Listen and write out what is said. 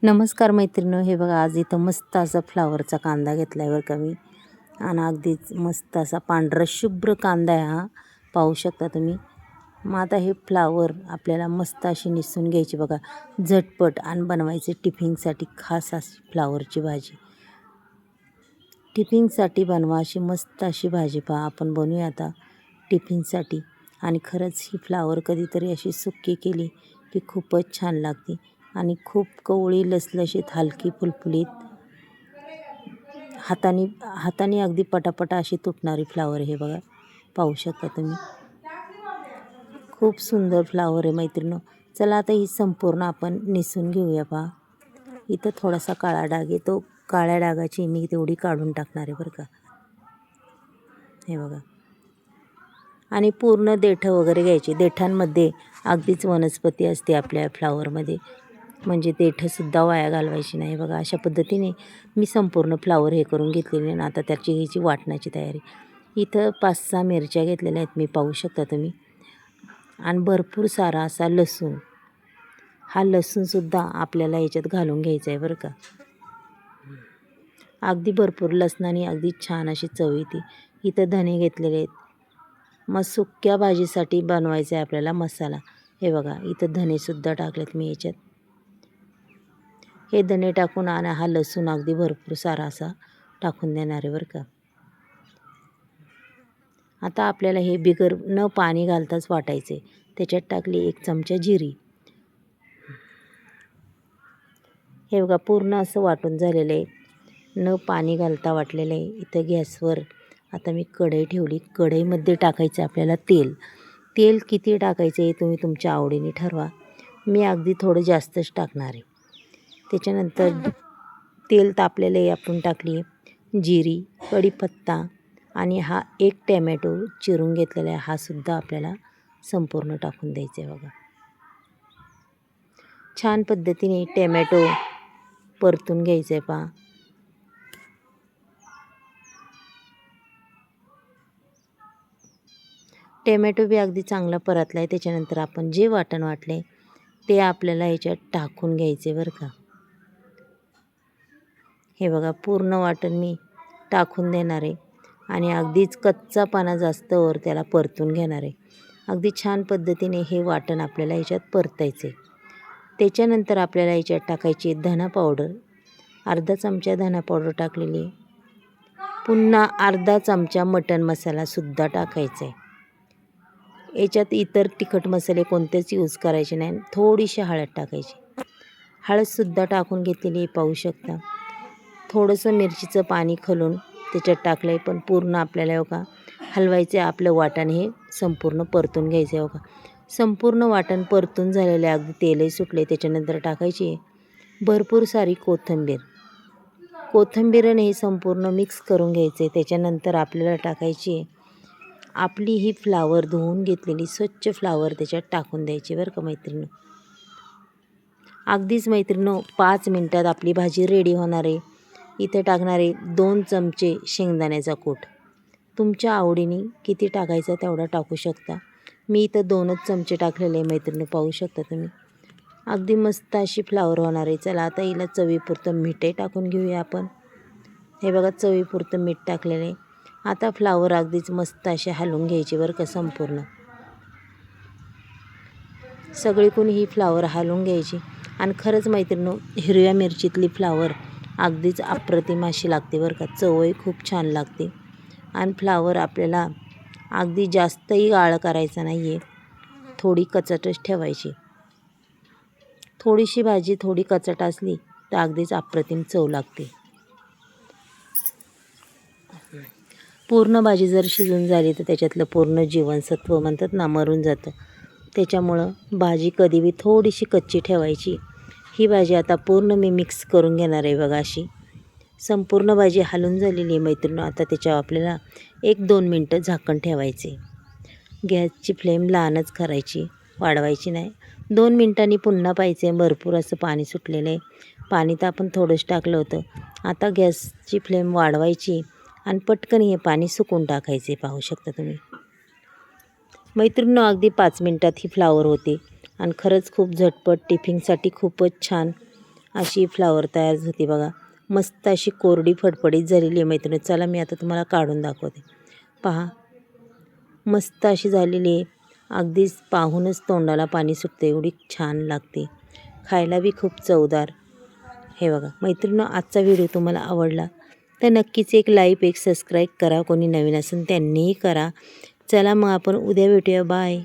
नमस्कार मैत्रिणींनो, हे बघा आज इथं मस्त असा फ्लावरचा कांदा घेतला आहे बरं का मी. आणि अगदीच मस्त असा पांढरा शुभ्र कांदा आहे हा, पाहू शकता तुम्ही. मग आता हे फ्लावर आपल्याला मस्त अशी निसून घ्यायची बघा, झटपट आणि बनवायचे टिफिनसाठी खास अशी फ्लावरची भाजी. टिफिनसाठी बनवा अशी मस्त अशी भाजी पहा, आपण बनवूया आता टिफिनसाठी. आणि खरंच ही फ्लावर कधीतरी अशी सुक्की केली की खूपच छान लागते आणि खूप कवळी लसलशीत हलकी फुलफुलीत हाताने अगदी पटापटा अशी तुटणारी फ्लावर हे बघा, पाहू शकता तुम्ही. खूप सुंदर फ्लावर आहे मैत्रिणींनो. चला आता ही संपूर्ण आपण निसून घेऊया पहा. इथं थोडासा काळा डाग आहे, तो काळ्या डागाची मी तेवढी काढून टाकणार आहे बरं का. हे बघा. आणि पूर्ण देठं वगैरे घ्यायची. देठांमध्ये अगदीच वनस्पती असते आपल्या फ्लावरमध्ये, म्हणजे देठंसुद्धा वाया घालवायची नाही. बघा अशा पद्धतीने मी संपूर्ण फ्लावर हे करून घेतलेले आणि आता त्याची घ्यायची वाटण्याची तयारी. इथं 5-6 मिरच्या घेतलेल्या आहेत मी, पाहू शकता तुम्ही. आणि भरपूर सारा असा लसूण, हा लसूणसुद्धा आपल्याला याच्यात घालून घ्यायचा आहे बरं का. अगदी भरपूर लसणाने अगदी छान अशी चव येते. इथं धने घेतलेले आहेत. मग सुक्या भाजीसाठी बनवायचा आहे आपल्याला मसाला. हे बघा इथं धनेसुद्धा टाकलेत मी याच्यात. हे धने टाकून आणि हा लसूण अगदी भरपूर सारा असा टाकून देणार आहे बरं का. आता आपल्याला हे बिगर न पाणी घालताच वाटायचे. त्याच्यात टाकली 1 चमचा जिरी. हे बघा पूर्ण असं वाटून झालेलं आहे, न पाणी घालता वाटलेलं आहे. इथं गॅसवर आता मी कढई ठेवली. कढईमध्ये टाकायचं आपल्याला तेल. तेल किती टाकायचं हे तुम्ही तुमच्या आवडीने ठरवा. मी अगदी थोडं जास्तच टाकणार आहे. त्याच्यानंतर तेल तापलेलं आहे, आपण टाकली जिरी, कढीपत्ता आणि हा 1 टॅमॅटो चिरून घेतलेला आहे, हा सुद्धा आपल्याला संपूर्ण टाकून द्यायचा आहे बघा. छान पद्धतीने टॅमॅटो परतून घ्यायचं आहे पहा. टॅमॅटो बी अगदी चांगला परतला आहे. त्याच्यानंतर आपण जे वाटण वाटले ते आपल्याला याच्यात टाकून घ्यायचे बरं का. हे बघा पूर्ण वाटण मी टाकून देणार आहे आणि अगदीच कच्चापणा जास्तवर त्याला परतून घेणार आहे. अगदी छान पद्धतीने हे वाटण आपल्याला याच्यात परतायचं आहे. त्याच्यानंतर आपल्याला याच्यात टाकायची धना पावडर. अर्धा चमचा धना पावडर टाकलेली आहे. पुन्हा अर्धा चमचा मटण मसालासुद्धा टाकायचा आहे. याच्यात इतर तिखट मसाले कोणतेच यूज करायचे नाही. थोडीशी हळद टाकायची. हळदसुद्धा टाकून घेतलेली आहे, पाहू शकता. थोडंसं मिरचीचं पाणी घालून त्याच्यात टाकलं आहे, पण पूर्ण आपल्याला बघा हलवायचं आहे. आपलं वाटण हे संपूर्ण परतून घ्यायचं आहे बघा. संपूर्ण वाटण परतून झालेलं आहे, अगदी तेलही सुटले. त्याच्यानंतर टाकायची आहे भरपूर सारी कोथिंबीर. कोथिंबीरने हे संपूर्ण मिक्स करून घ्यायचे. त्याच्यानंतर आपल्याला टाकायची आहे आपली ही फ्लावर धुवून घेतलेली स्वच्छ फ्लावर त्याच्यात टाकून द्यायची बरं का मैत्रिणी. अगदीच मैत्रिणी 5 मिनटात आपली भाजी रेडी होणार आहे. इथे टाकणार आहे 2 चमचे शेंगदाण्याचा कूट. तुमच्या आवडीने किती टाकायचा तेवढा टाकू शकता. मी इथं 2च चमचे टाकलेले आहे मैत्रिणी, पाहू शकता तुम्ही. अगदी मस्त अशी फ्लावर होणार आहे. चला आता हिला चवीपुरतं मीठही टाकून घेऊया आपण. हे बघा चवीपुरतं मीठ टाकलेलं आहे. आता फ्लावर अगदीच मस्त अशी हलवून घ्यायची बरं का संपूर्ण. सगळीकडून ही फ्लावर हलवून घ्यायची. आणि खरंच मैत्रिणी हिरव्या मिरचीतली फ्लावर अगदीच अप्रतिम अशी लागते बरं का. चवही खूप छान लागते. आणि फ्लावर आपल्याला अगदी जास्तही गाळ करायचा नाही आहे, थोडी कचटच ठेवायची. थोडीशी भाजी थोडी कचट असली तर अगदीच अप्रतिम चव लागते. पूर्ण भाजी जर शिजून झाली तर त्याच्यातलं पूर्ण जीवनसत्व म्हणतात ना मरून जातं. त्याच्यामुळं भाजी कधी बी थोडीशी कच्ची ठेवायची. ही भाजी आता पूर्ण मी मिक्स करून घेणार आहे बघा अशी. संपूर्ण भाजी हलून झालेली आहे मैत्रिणी. आता त्याच्यावर आपल्याला 1-2 मिनटं झाकण ठेवायचे. गॅसची फ्लेम लहानच करायची, वाढवायची नाही. 2 मिनटांनी पुन्हा पाहायचे. भरपूर असं पाणी सुटलेलं आहे. पाणी तर आपण थोडंच टाकलं होतं. आता गॅसची फ्लेम वाढवायची आणि पटकन हे पाणी सुकून टाकायचे, पाहू शकता तुम्ही. मैत्रिणींनो अगदी 5 मिनटात ही फ्लावर होते आणि खरंच खूप झटपट टिफिनसाठी खूपच छान अशी फ्लावर तयार होती बघा. मस्त अशी कोरडी फडफडीत झालेली आहे मैत्रिणी. चला मी आता तुम्हाला काढून दाखवते. पहा मस्त अशी झालेली आहे. अगदीच पाहूनच तोंडाला पाणी सुटते, एवढी छान लागते. खायला बी खूप चवदार. हे बघा मैत्रिणींनो, आजचा व्हिडिओ तुम्हाला आवडला तर नक्कीच एक लाईक एक सबस्क्राईब करा. कोणी नवीन असेल त्यांनीही करा. चला मग आपण उद्या भेटूया. बाय.